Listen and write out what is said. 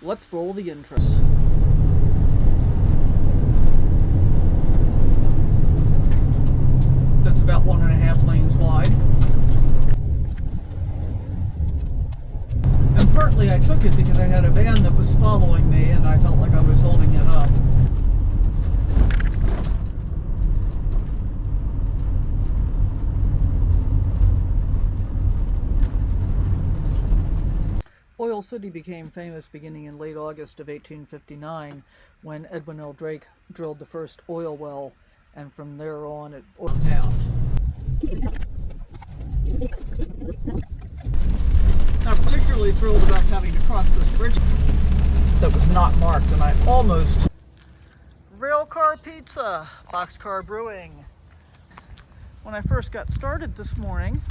Let's roll the intros. That's about 1.5 lanes wide. And partly I took it because I had a van that was following me and I felt like I was holding it up. Oil City became famous beginning in late August of 1859 when Edwin L. Drake drilled the first oil well, and from there on it worked out. I'm particularly thrilled about having to cross this bridge that was not marked, and I almost... Railcar Pizza, Boxcar Brewing. When I first got started this morning,